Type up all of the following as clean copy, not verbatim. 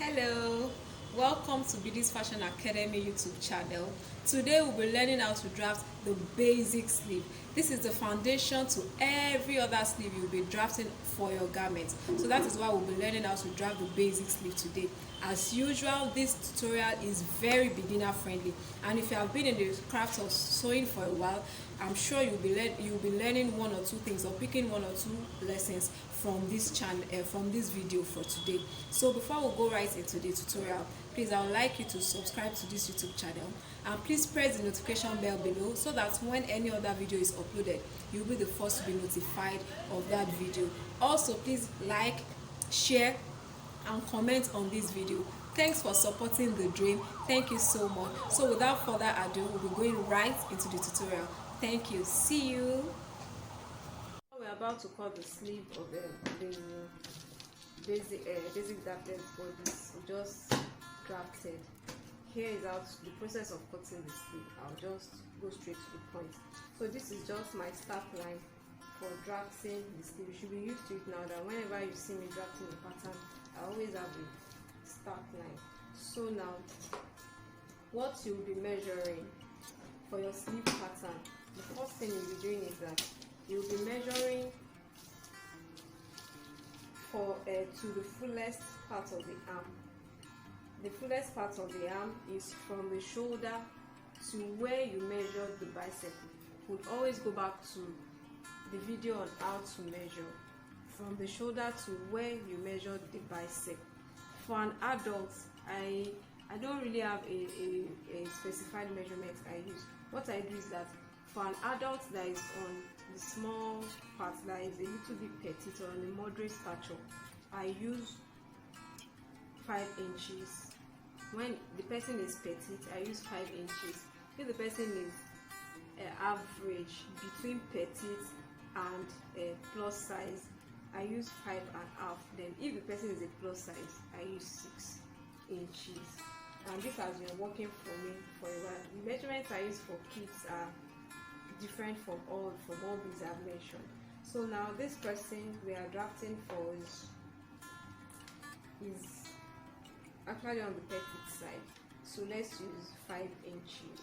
Hello, welcome to Biddy's Fashion Academy YouTube channel. Today we'll be learning how to draft the basic sleeve. This is the foundation to every other sleeve you'll be drafting for your garment. So that is why we'll be learning how to draft the basic sleeve today. As usual, this tutorial is very beginner friendly, and if you have been in the craft of sewing for a while, I'm sure you'll be learning one or two things or picking one or two lessons from this channel, from this video for today. So before we go right into the tutorial, please, I would like you to subscribe to this YouTube channel, and please press the notification bell below so that when any other video is uploaded, you'll be the first to be notified of that video. Also, please like, share and comment on this video. Thanks for supporting the dream. Thank you so much. So without further ado, we'll be going right into the tutorial. Thank you. See you. We're about to cut the sleeve of the basic drafted bodies. We just drafted. Here is how the process of cutting the sleeve. I'll just go straight to the point. So this is just my start line for drafting the sleeve. You should be used to it now that whenever you see me drafting a pattern, I always have a start line. So now, what you'll be measuring for your sleeve pattern, the first thing you'll be doing is that you'll be measuring for to the fullest part of the arm. The fullest part of the arm is from the shoulder to where you measured the bicep. We'll always go back to the video on how to measure from the shoulder to where you measured the bicep. For an adult, I don't really have a specified measurement I use. What I do is that for an adult that is on the small part, that is a little bit petite or on the moderate stature, I use 5 inches. When the person is petite, I use 5 inches. If the person is average, between petite and plus size, I use 5.5. Then if the person is a plus size, I use 6 inches. And this has been working for me for a while. The measurements I use for kids are different from all these I've mentioned. So now this person we are drafting for is actually on the petite side. So let's use 5 inches.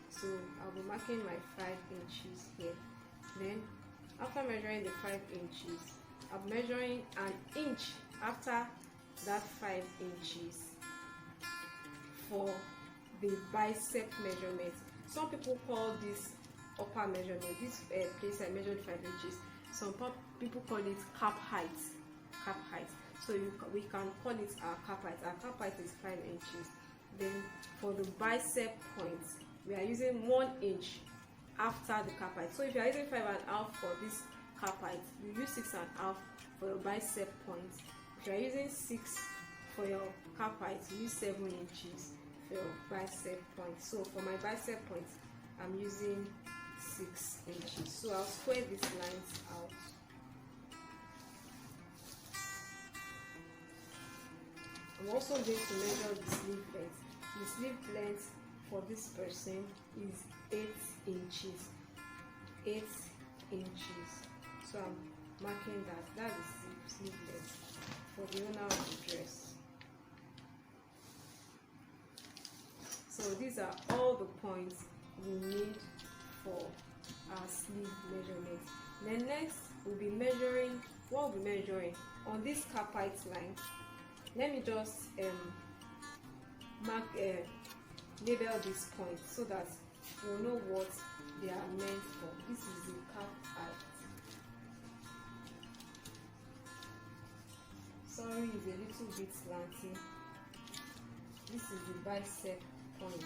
So I'll be marking my 5 inches here. Then after measuring the 5 inches, I'm measuring an inch after that 5 inches for the bicep measurement. Some people call this upper measurement. This place I measured 5 inches. Some people call it cap height. Cap height. So we can call it our cap height. Our cap height is 5 inches. Then for the bicep point, we are using 1 inch after the cap height. So if you are using 5.5 for this cap height, you use 6.5 for your bicep point. If you are using 6 for your cap height, you use 7 inches for your bicep point. So for my bicep point, I'm using 6 inches. So I'll square these lines out. I'm also going to measure the sleeve length. The sleeve length for this person is 8 inches. 8 inches. So I'm marking that. That is the sleeve length for the owner of the dress. So these are all the points we need for our sleeve measurement. Then next we'll be measuring. What we'll be measuring on this cap height line. Let me just label this point so that we'll know what they are meant for. This is the cap height. Sorry, it's a little bit slanty. This is the bicep point.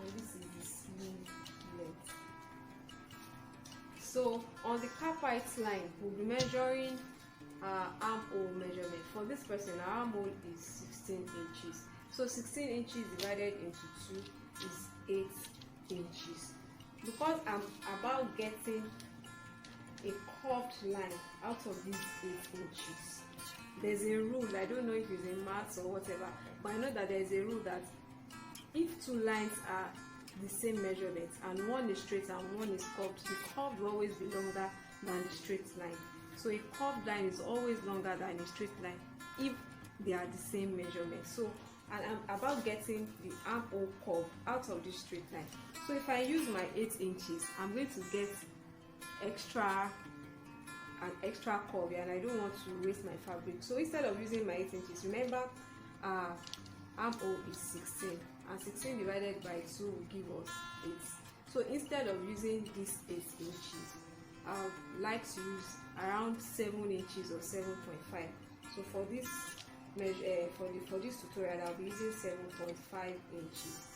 And this is the sleeve length. So on the cap height line, we'll be measuring armhole measurement. For this person, our armhole is 16 inches. So 16 inches divided into 2 is 8 inches. Because I'm about getting a curved line out of these 8 inches, there's a rule. I don't know if it's in maths or whatever, but I know that there's a rule that if two lines are the same measurement, and one is straight and one is curved, the curved will always be longer than the straight line. So a curved line is always longer than a straight line if they are the same measurement. So, and I'm about getting the armhole curve out of this straight line. So if I use my 8 inches, I'm going to get an extra curve here, and I don't want to waste my fabric. So instead of using my 8 inches, remember armhole is 16, and 16 divided by 2 will give us 8. So instead of using this 8 inches, I would like to use around 7 inches or 7.5. So for this measure, for this tutorial, I'll be using 7.5 inches.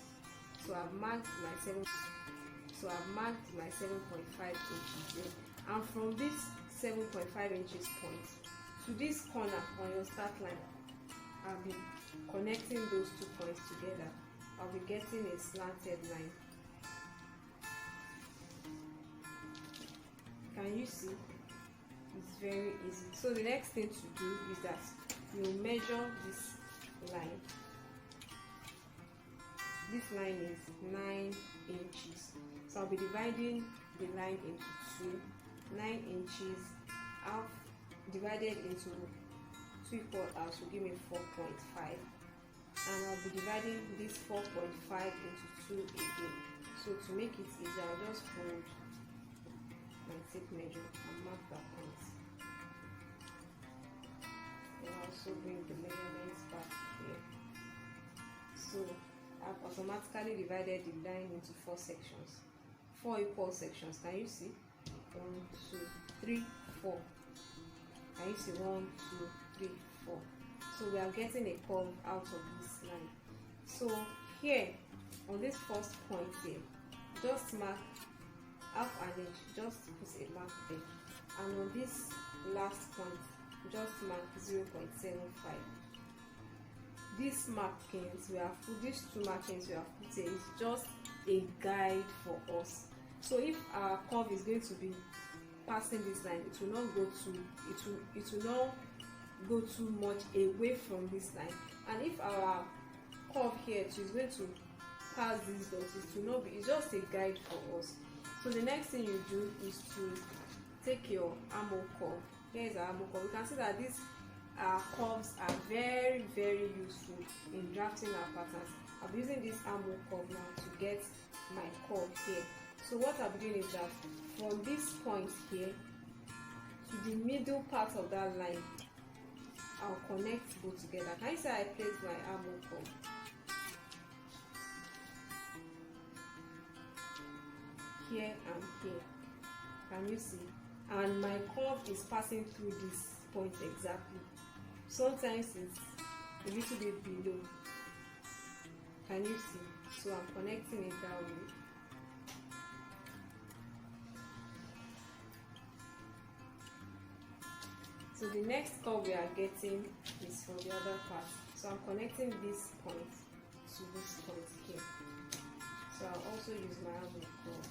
So I've marked my 7.5 inches here, and from this 7.5 inches point to this corner on your start line, I'll be connecting those 2 points together. I'll be getting a slanted line. Can you see? It's very easy. So the next thing to do is that you measure this line. This line is 9 inches. So I'll be dividing the line into 2. 9 inches half divided into 2 equal halves will give me 4.5. And I'll be dividing this 4.5 into 2 again. So to make it easier, I'll just fold my tape measure and mark that point. And I'll also bring the measurements back here. So I've automatically divided the line into 4 sections. 4 equal sections. Can you see? 1, 2, 3, 4. Can you see? 1, 2, 3, 4. So we are getting a curve out of this line. So here on this first point here, just mark half an inch, just put a mark there, and on this last point just mark 0.75. These markings we have put, these 2 markings we have put here, is just a guide for us. So if our curve is going to be passing this line, it will not go too much away from this line, and if our curve here too is going to pass these dots, it will not be, it's just a guide for us. So the next thing you do is to take your armhole curve. Here is our armhole curve. You can see that these curves are very, very useful in drafting our patterns. I'm using this armhole curve now to get my curve here. So what I'm doing is that from this point here to the middle part of that line, I'll connect both together. Can you see I place my armhole curve? Here and here. Can you see? And my curve is passing through this point exactly. Sometimes it's a little bit below. Can you see? So I'm connecting it that way. So the next curve we are getting is from the other part. So I'm connecting this point to this point here. So I'll also use my armhole curve.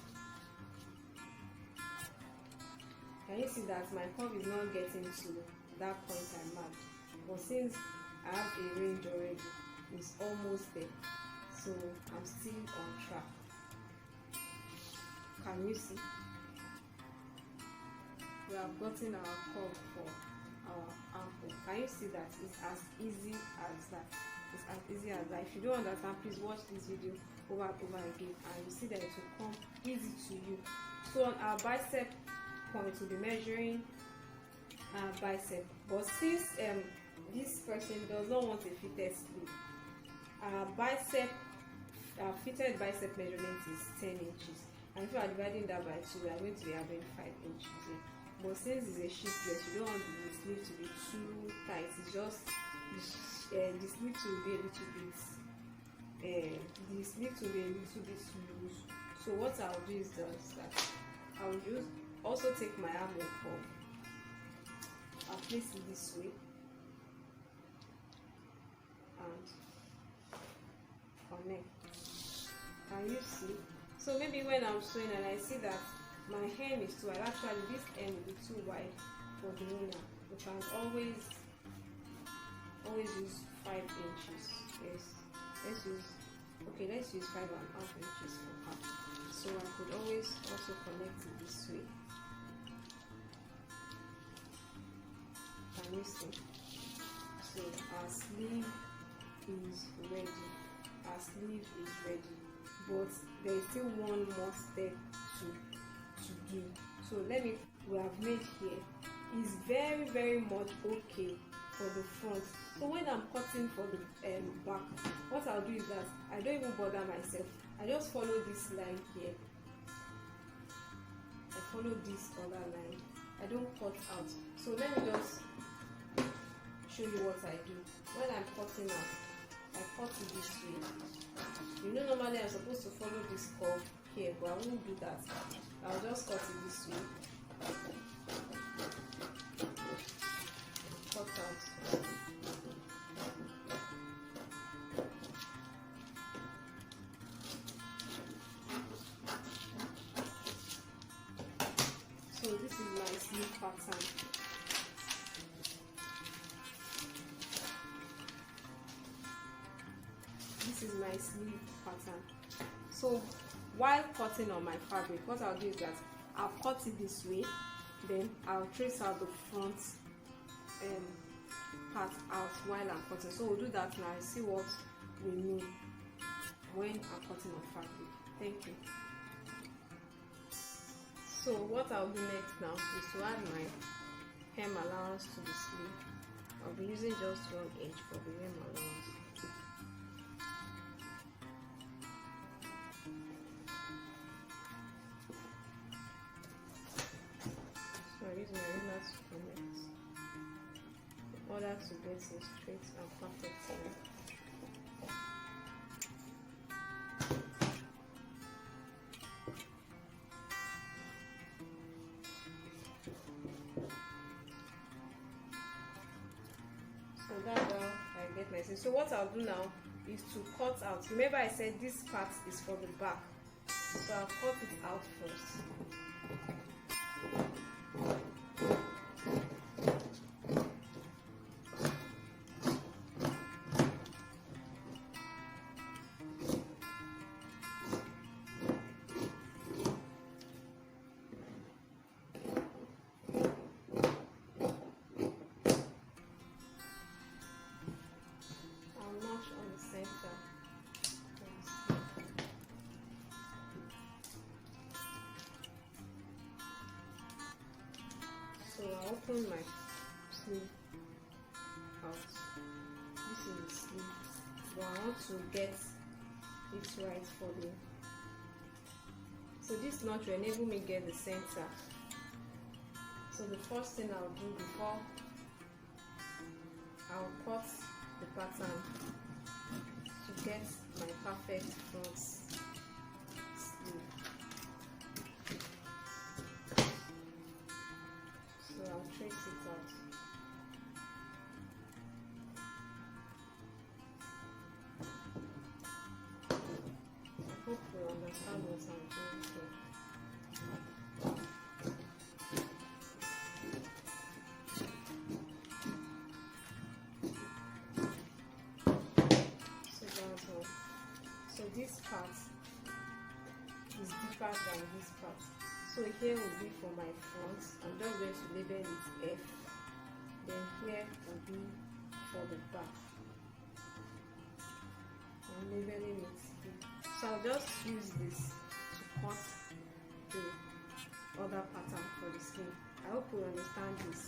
Can you see that my curve is not getting to that point I marked? But since I have a range already, it's almost there. So I'm still on track. Can you see? We have gotten our curve for our armhole. Can you see that it's as easy as that? It's as easy as that. If you don't understand, please watch this video over and over again, and you see that it will come easy to you. So on our bicep point, we'll be measuring our bicep. But since this person does not want a fitted sleeve, our fitted bicep measurement is 10 inches. And if we are dividing that by 2, we are going to be having 5 inches here. But since it's a sheath dress, you don't want the sleeve to be too tight. It's just the sleeve to be a little bit loose. So what I'll do is that I'll also take my armhole curve. I'll place it this way and connect. Can you see? So maybe when I'm sewing and I see that my hem is too wide, actually this hem will be too wide for the owner, we can always use 5 inches. Yes, let's use Okay, let's use 5.5 inches for half. So I could always also connect it this way. Can you see? So our sleeve is ready. Our sleeve is ready, but there is still one more step to do. So we have made here is very much okay for the front. So when I'm cutting for the back, what I'll do is that I don't even bother myself. I just follow this line here. I follow this other line. I don't cut out. So let me just show you what I do. When I'm cutting out, I cut it this way. You know, normally I'm supposed to follow this curve here, but I won't do that. I'll just cut it this way. Cut out. So this is my sleeve pattern. This is my sleeve pattern. So while cutting on my fabric, what I'll do is that I'll cut it this way, then I'll trace out the front part out while I'm cutting. So we'll do that now and see what we mean when I'm cutting on fabric. Thank you. So what I'll do next now is to add my hem allowance to the sleeve. I'll be using just 1 inch for the hem allowance. So I use my ruler to connect in order to get a straight and perfect line. So that's how I get my seam. So what I'll do now is to cut out. Remember I said this part is for the back, so I'll cut it out first. So I open my sleeve out. This is the sleeve, but I want to get it right for me. So this knot will enable me get the center. So the first thing I'll do before I'll cut the pattern to get my perfect front sleeve. So I'll trace it out. I hope you understand what I'm doing here. So that's all. So this part is deeper than this part. So here will be for my front. I'm just going to label it F. Then here will be for the back. I'm labeling it B. So I'll just use this to cut the other pattern for the sleeve. I hope you understand this.